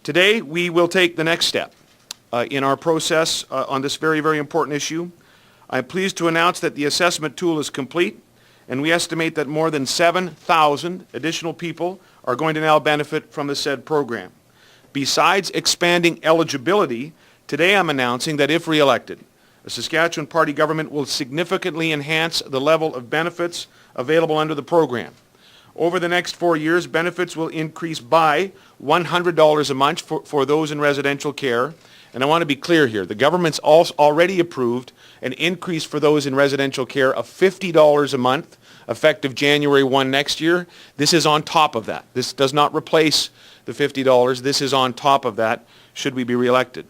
Today, we will take the next step in our process on this very, very important issue. I'm pleased to announce that the assessment tool is complete, and we estimate that more than 7,000 additional people are going to now benefit from the said program. Besides expanding eligibility, today I'm announcing that if re-elected, the Saskatchewan Party government will significantly enhance the level of benefits available under the program. Over the next 4 years, benefits will increase by $100 a month for those in residential care. And I want to be clear here. The government's already approved an increase for those in residential care of $50 a month, effective January 1 next year. This is on top of that. This does not replace the $50. This is on top of that, should we be reelected.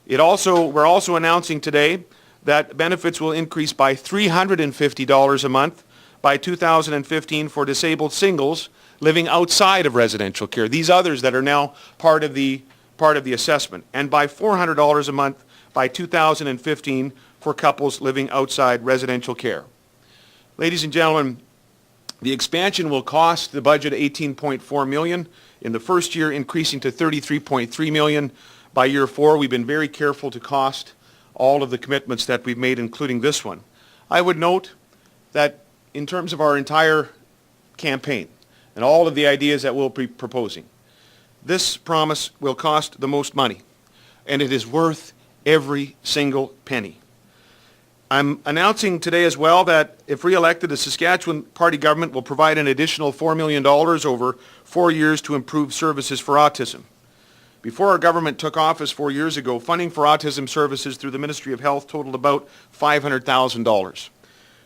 We're also announcing today that benefits will increase by $350 a month by 2015 for disabled singles living outside of residential care, these others that are now part of the assessment, and by $400 a month by 2015 for couples living outside residential care. Ladies and gentlemen, the expansion will cost the budget $18.4 million in the first year, increasing to $33.3 million by year 4. We've been very careful to cost all of the commitments that we've made, including this one. I would note that in terms of our entire campaign and all of the ideas that we'll be proposing, this promise will cost the most money, and it is worth every single penny. I'm announcing today as well that if re-elected, the Saskatchewan Party government will provide an additional $4 million over 4 years to improve services for autism. Before our government took office 4 years ago, funding for autism services through the Ministry of Health totaled about $500,000.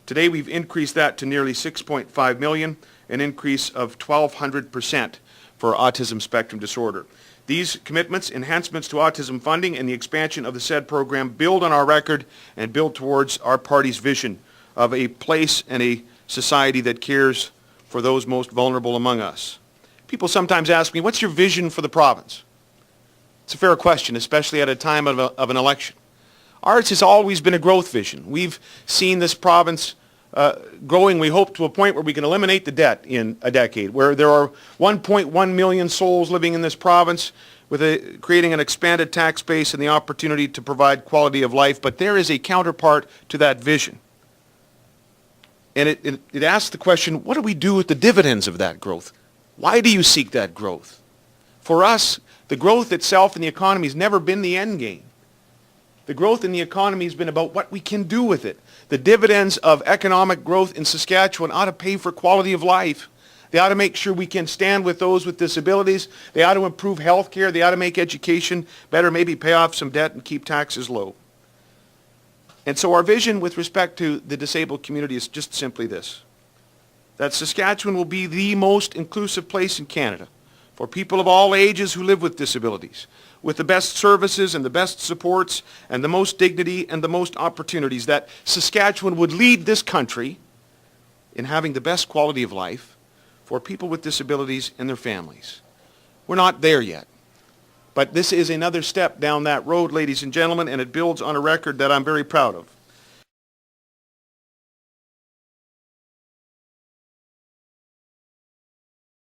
Today we've increased that to nearly $6.5 million, an increase of 1,200% for autism spectrum disorder. These commitments, enhancements to autism funding, and the expansion of the said program build on our record and build towards our party's vision of a place and a society that cares for those most vulnerable among us. People sometimes ask me, what's your vision for the province? It's a fair question, especially at a time of an election. Ours has always been a growth vision. We've seen this province growing, we hope, to a point where we can eliminate the debt in a decade, where there are 1.1 million souls living in this province, with creating an expanded tax base and the opportunity to provide quality of life. But there is a counterpart to that vision. And it asks the question, what do we do with the dividends of that growth? Why do you seek that growth? For us, the growth itself in the economy has never been the end game. The growth in the economy has been about what we can do with it. The dividends of economic growth in Saskatchewan ought to pay for quality of life. They ought to make sure we can stand with those with disabilities. They ought to improve health care. They ought to make education better, maybe pay off some debt and keep taxes low. And so our vision with respect to the disabled community is just simply this: that Saskatchewan will be the most inclusive place in Canada for people of all ages who live with disabilities, with the best services and the best supports and the most dignity and the most opportunities, that Saskatchewan would lead this country in having the best quality of life for people with disabilities and their families. We're not there yet, but this is another step down that road, ladies and gentlemen, and it builds on a record that I'm very proud of.